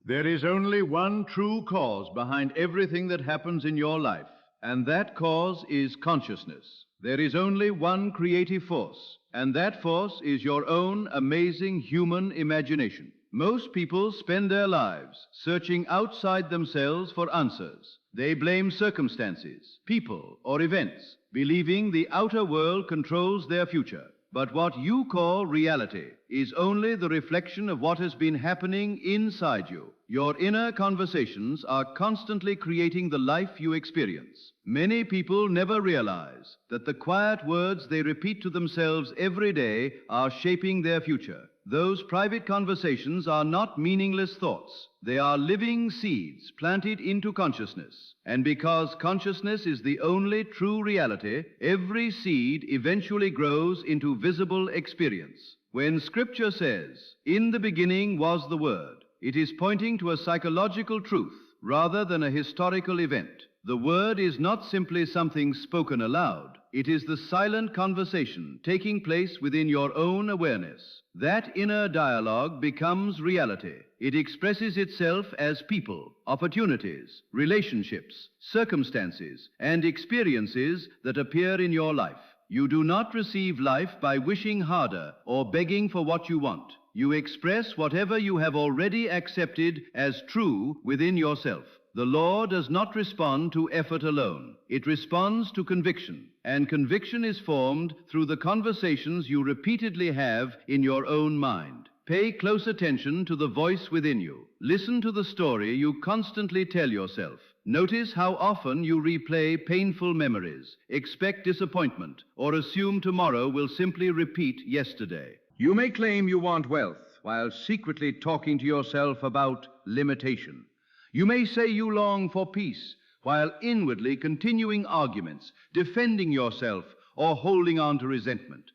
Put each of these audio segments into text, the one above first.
There is only one true cause behind everything that happens in your life, and that cause is consciousness. There is only one creative force, and that force is your own amazing human imagination. Most people spend their lives searching outside themselves for answers. They blame circumstances, people, or events, believing the outer world controls their future. But what you call reality is only the reflection of what has been happening inside you. Your inner conversations are constantly creating the life you experience. Many people never realize that the quiet words they repeat to themselves every day are shaping their future. Those private conversations are not meaningless thoughts. They are living seeds planted into consciousness. And because consciousness is the only true reality, every seed eventually grows into visible experience. When Scripture says, "In the beginning was the Word," it is pointing to a psychological truth rather than a historical event. The Word is not simply something spoken aloud. It is the silent conversation taking place within your own awareness. That inner dialogue becomes reality. It expresses itself as people, opportunities, relationships, circumstances, and experiences that appear in your life. You do not receive life by wishing harder or begging for what you want. You express whatever you have already accepted as true within yourself. The law does not respond to effort alone. It responds to conviction, and conviction is formed through the conversations you repeatedly have in your own mind. Pay close attention to the voice within you. Listen to the story you constantly tell yourself. Notice how often you replay painful memories, expect disappointment, or assume tomorrow will simply repeat yesterday. You may claim you want wealth while secretly talking to yourself about limitation. You may say you long for peace while inwardly continuing arguments, defending yourself, or holding on to resentment.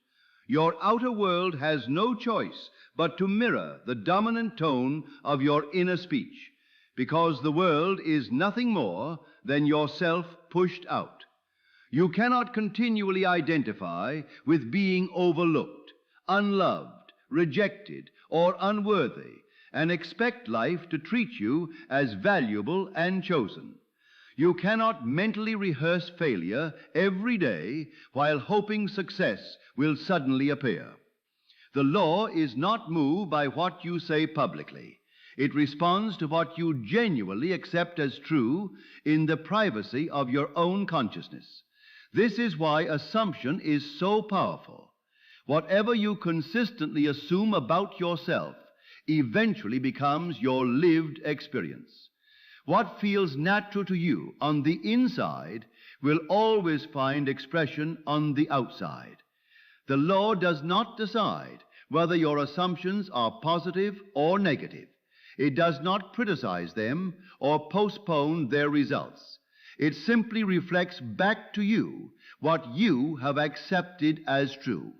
Your outer world has no choice but to mirror the dominant tone of your inner speech, because the world is nothing more than yourself pushed out. You cannot continually identify with being overlooked, unloved, rejected, or unworthy, and expect life to treat you as valuable and chosen. You cannot mentally rehearse failure every day while hoping success will suddenly appear. The law is not moved by what you say publicly. It responds to what you genuinely accept as true in the privacy of your own consciousness. This is why assumption is so powerful. Whatever you consistently assume about yourself eventually becomes your lived experience. What feels natural to you on the inside will always find expression on the outside. The law does not decide whether your assumptions are positive or negative. It does not criticize them or postpone their results. It simply reflects back to you what you have accepted as true.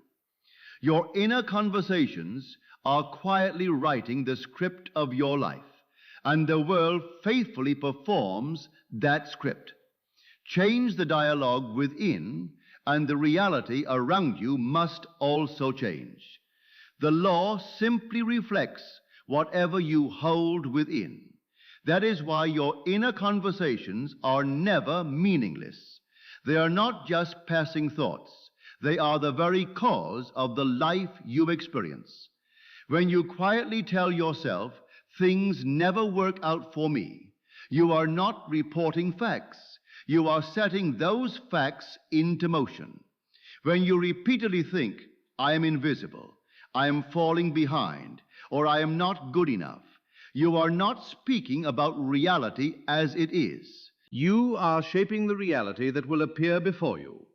Your inner conversations are quietly writing the script of your life, and the world faithfully performs that script. Change the dialogue within, and the reality around you must also change. The law simply reflects whatever you hold within. That is why your inner conversations are never meaningless. They are not just passing thoughts. They are the very cause of the life you experience. When you quietly tell yourself, "Things never work out for me," you are not reporting facts. You are setting those facts into motion. When you repeatedly think, "I am invisible, I am falling behind, or I am not good enough," you are not speaking about reality as it is. You are shaping the reality that will appear before you.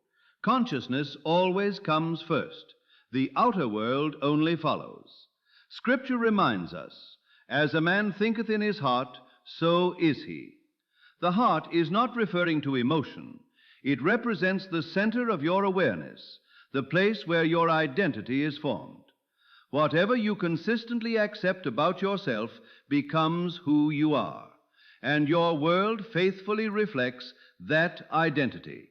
Consciousness always comes first. The outer world only follows. Scripture reminds us, "As a man thinketh in his heart, so is he." The heart is not referring to emotion. It represents the center of your awareness, the place where your identity is formed. Whatever you consistently accept about yourself becomes who you are, and your world faithfully reflects that identity.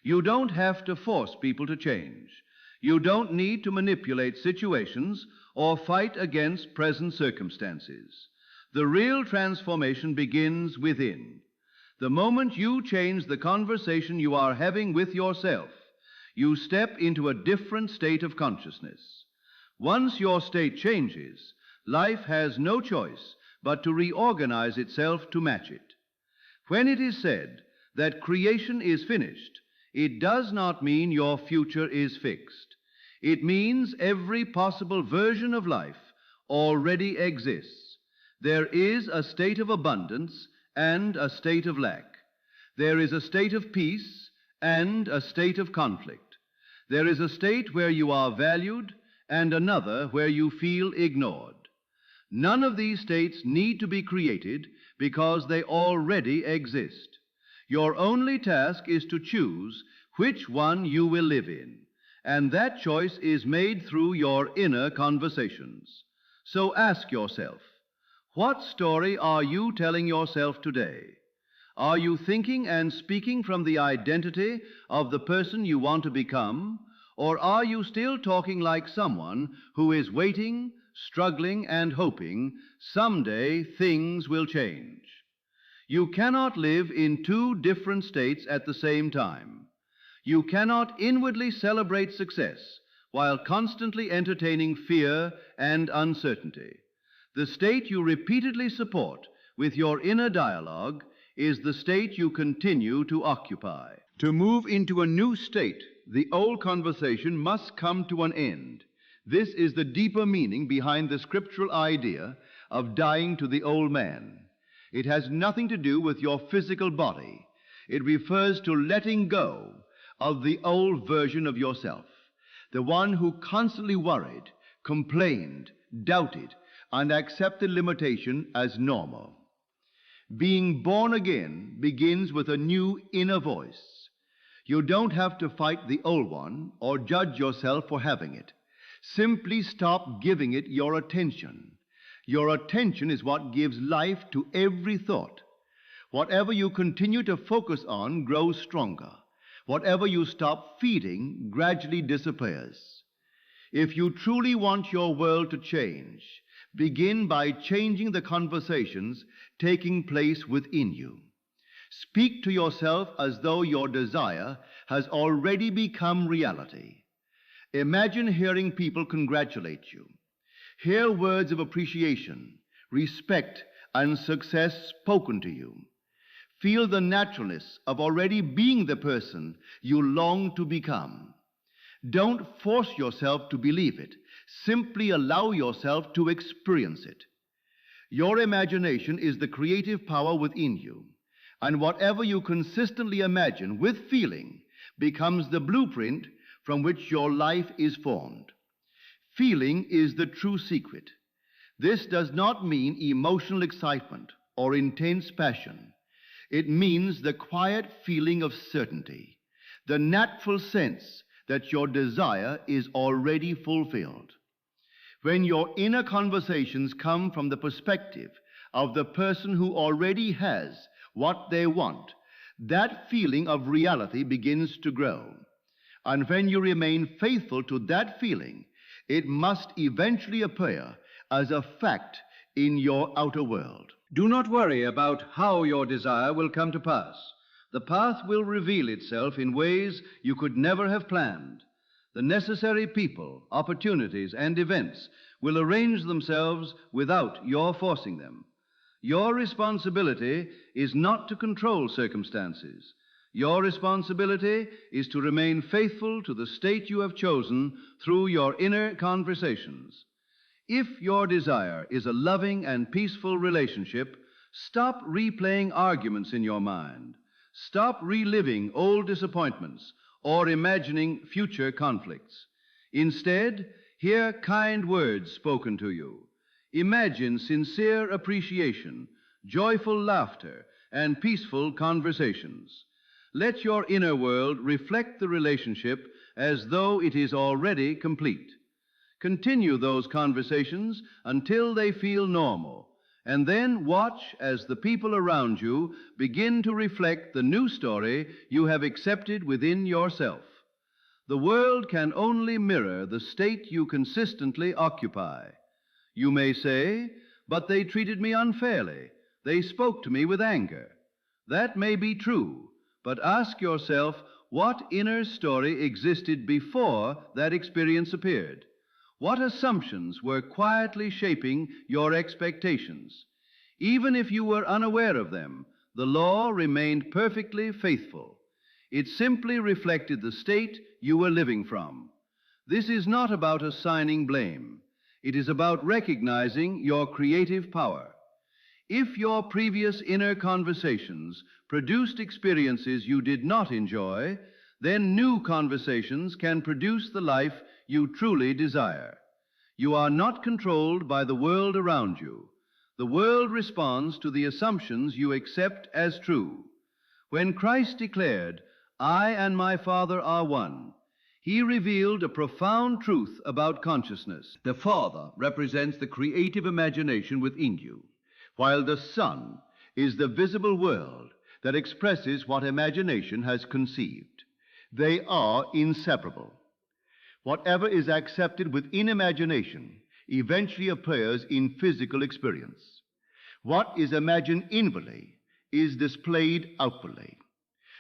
You don't have to force people to change. You don't need to manipulate situations or fight against present circumstances. The real transformation begins within. The moment you change the conversation you are having with yourself, you step into a different state of consciousness. Once your state changes, life has no choice but to reorganize itself to match it. When it is said that creation is finished, it does not mean your future is fixed. It means every possible version of life already exists. There is a state of abundance and a state of lack. There is a state of peace and a state of conflict. There is a state where you are valued and another where you feel ignored. None of these states need to be created because they already exist. Your only task is to choose which one you will live in, and that choice is made through your inner conversations. So ask yourself, what story are you telling yourself today? Are you thinking and speaking from the identity of the person you want to become, or are you still talking like someone who is waiting, struggling, and hoping someday things will change? You cannot live in two different states at the same time. You cannot inwardly celebrate success while constantly entertaining fear and uncertainty. The state you repeatedly support with your inner dialogue is the state you continue to occupy. To move into a new state, the old conversation must come to an end. This is the deeper meaning behind the scriptural idea of dying to the old man. It has nothing to do with your physical body. It refers to letting go of the old version of yourself, the one who constantly worried, complained, doubted, and accepted limitation as normal. Being born again begins with a new inner voice. You don't have to fight the old one or judge yourself for having it. Simply stop giving it your attention. Your attention is what gives life to every thought. Whatever you continue to focus on grows stronger. Whatever you stop feeding gradually disappears. If you truly want your world to change, begin by changing the conversations taking place within you. Speak to yourself as though your desire has already become reality. Imagine hearing people congratulate you. Hear words of appreciation, respect, and success spoken to you. Feel the naturalness of already being the person you long to become. Don't force yourself to believe it. Simply allow yourself to experience it. Your imagination is the creative power within you, and whatever you consistently imagine with feeling becomes the blueprint from which your life is formed. Feeling is the true secret. This does not mean emotional excitement or intense passion. It means the quiet feeling of certainty, the natural sense that your desire is already fulfilled. When your inner conversations come from the perspective of the person who already has what they want, that feeling of reality begins to grow. And when you remain faithful to that feeling, it must eventually appear as a fact in your outer world. Do not worry about how your desire will come to pass. The path will reveal itself in ways you could never have planned. The necessary people, opportunities, and events will arrange themselves without your forcing them. Your responsibility is not to control circumstances. Your responsibility is to remain faithful to the state you have chosen through your inner conversations. If your desire is a loving and peaceful relationship, stop replaying arguments in your mind. Stop reliving old disappointments or imagining future conflicts. Instead, hear kind words spoken to you. Imagine sincere appreciation, joyful laughter, and peaceful conversations. Let your inner world reflect the relationship as though it is already complete. Continue those conversations until they feel normal, and then watch as the people around you begin to reflect the new story you have accepted within yourself. The world can only mirror the state you consistently occupy. You may say, but they treated me unfairly. They spoke to me with anger. That may be true, but ask yourself what inner story existed before that experience appeared. What assumptions were quietly shaping your expectations? Even if you were unaware of them, the law remained perfectly faithful. It simply reflected the state you were living from. This is not about assigning blame. It is about recognizing your creative power. If your previous inner conversations produced experiences you did not enjoy, then new conversations can produce the life you truly desire. You are not controlled by the world around you. The world responds to the assumptions you accept as true. When Christ declared, "I and my Father are one," he revealed a profound truth about consciousness. The Father represents the creative imagination within you, while the Son is the visible world that expresses what imagination has conceived. They are inseparable. Whatever is accepted within imagination eventually appears in physical experience. What is imagined inwardly is displayed outwardly.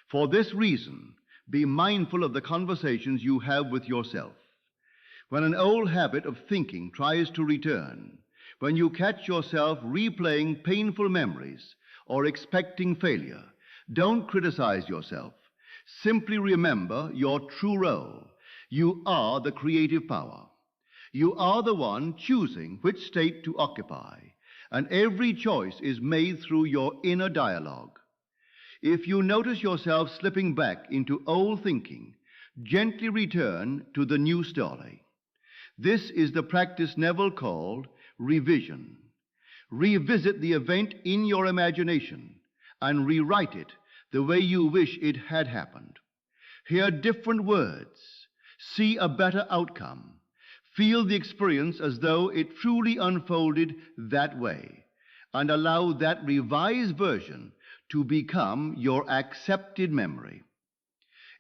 For this reason, be mindful of the conversations you have with yourself. When an old habit of thinking tries to return, when you catch yourself replaying painful memories or expecting failure, don't criticize yourself. Simply remember your true role. You are the creative power. You are the one choosing which state to occupy, and every choice is made through your inner dialogue. If you notice yourself slipping back into old thinking, gently return to the new story. This is the practice Neville called revision. Revisit the event in your imagination and rewrite it the way you wish it had happened. Hear different words. See a better outcome. Feel the experience as though it truly unfolded that way, and allow that revised version to become your accepted memory.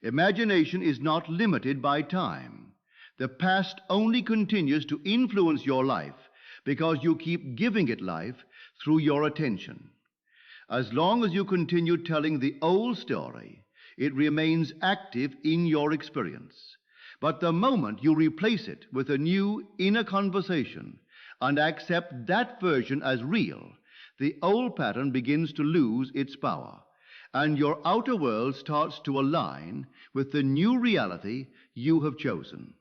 Imagination is not limited by time. The past only continues to influence your life because you keep giving it life through your attention. As long as you continue telling the old story, it remains active in your experience. But the moment you replace it with a new inner conversation and accept that version as real, the old pattern begins to lose its power, and your outer world starts to align with the new reality you have chosen.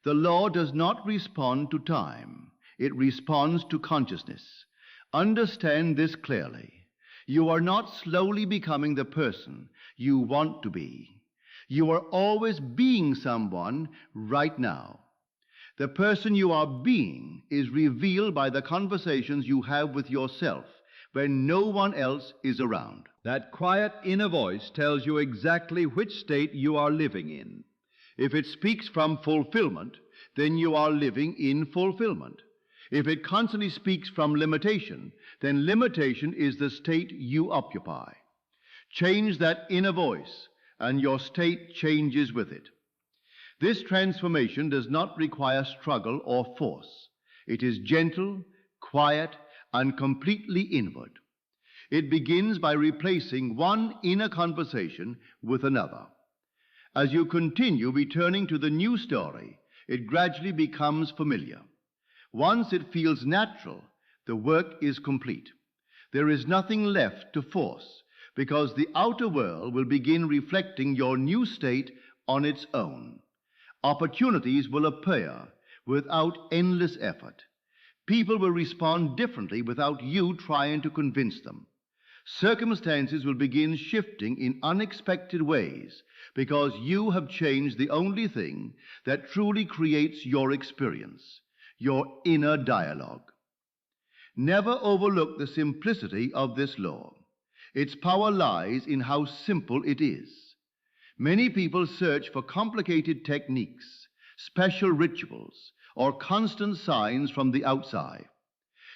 The law does not respond to time. It responds to consciousness. Understand this clearly. You are not slowly becoming the person you want to be. You are always being someone right now. The person you are being is revealed by the conversations you have with yourself when no one else is around. That quiet inner voice tells you exactly which state you are living in. If it speaks from fulfillment, then you are living in fulfillment. If it constantly speaks from limitation, then limitation is the state you occupy. Change that inner voice, and your state changes with it. This transformation does not require struggle or force. It is gentle, quiet, and completely inward. It begins by replacing one inner conversation with another. As you continue returning to the new story, it gradually becomes familiar. Once it feels natural, the work is complete. There is nothing left to force, because the outer world will begin reflecting your new state on its own. Opportunities will appear without endless effort. People will respond differently without you trying to convince them. Circumstances will begin shifting in unexpected ways because you have changed the only thing that truly creates your experience, your inner dialogue. Never overlook the simplicity of this law. Its power lies in how simple it is. Many people search for complicated techniques, special rituals, or constant signs from the outside.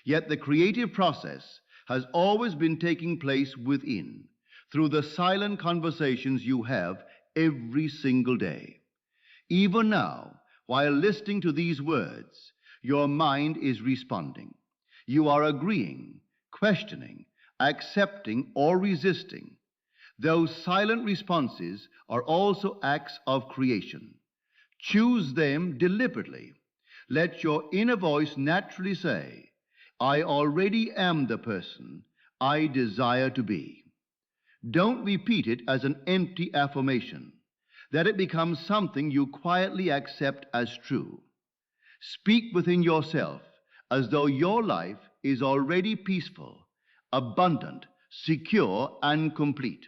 Yet the creative process has always been taking place within, through the silent conversations you have every single day. Even now, while listening to these words, your mind is responding. You are agreeing, questioning, accepting, or resisting. Those silent responses are also acts of creation. Choose them deliberately. Let your inner voice naturally say, I already am the person I desire to be. Don't repeat it as an empty affirmation. Let it become something you quietly accept as true. Speak within yourself as though your life is already peaceful, abundant, secure, and complete.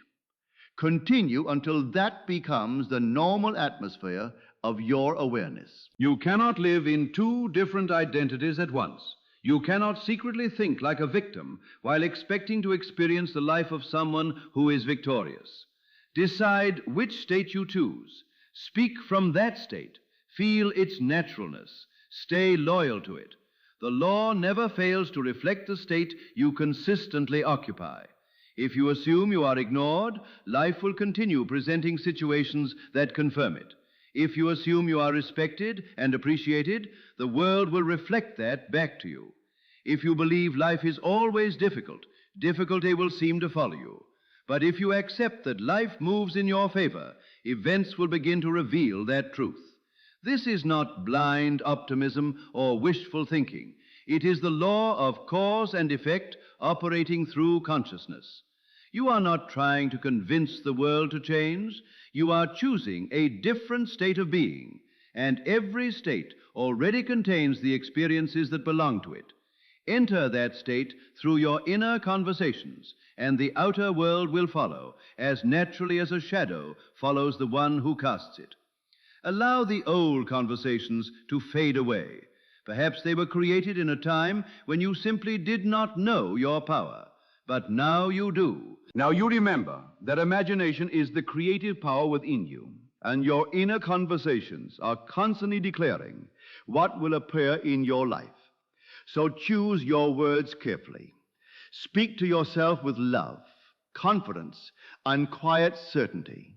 Continue until that becomes the normal atmosphere of your awareness. You cannot live in two different identities at once. You cannot secretly think like a victim while expecting to experience the life of someone who is victorious. Decide which state you choose. Speak from that state. Feel its naturalness. Stay loyal to it. The law never fails to reflect the state you consistently occupy. If you assume you are ignored, life will continue presenting situations that confirm it. If you assume you are respected and appreciated, the world will reflect that back to you. If you believe life is always difficult, difficulty will seem to follow you. But if you accept that life moves in your favor, events will begin to reveal that truth. This is not blind optimism or wishful thinking. It is the law of cause and effect operating through consciousness. You are not trying to convince the world to change. You are choosing a different state of being, and every state already contains the experiences that belong to it. Enter that state through your inner conversations, and the outer world will follow as naturally as a shadow follows the one who casts it. Allow the old conversations to fade away. Perhaps they were created in a time when you simply did not know your power, but now you do. Now you remember that imagination is the creative power within you, and your inner conversations are constantly declaring what will appear in your life. So choose your words carefully. Speak to yourself with love, confidence, and quiet certainty.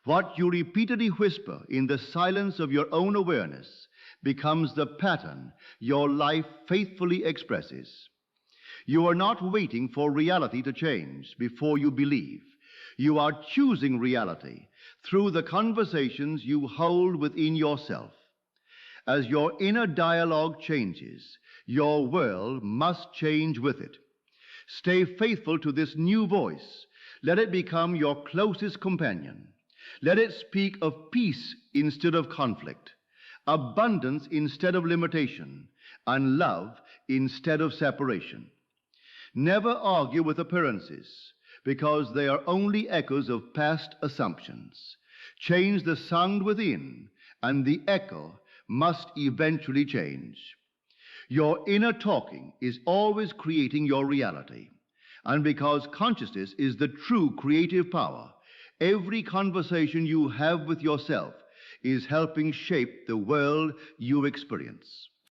What you repeatedly whisper in the silence of your own awareness becomes the pattern your life faithfully expresses. You are not waiting for reality to change before you believe. You are choosing reality through the conversations you hold within yourself. As your inner dialogue changes, your world must change with it. Stay faithful to this new voice. Let it become your closest companion. Let it speak of peace instead of conflict, abundance instead of limitation, and love instead of separation. Never argue with appearances, because they are only echoes of past assumptions. Change the sound within, and the echo must eventually change. Your inner talking is always creating your reality. And because consciousness is the true creative power, every conversation you have with yourself is helping shape the world you experience.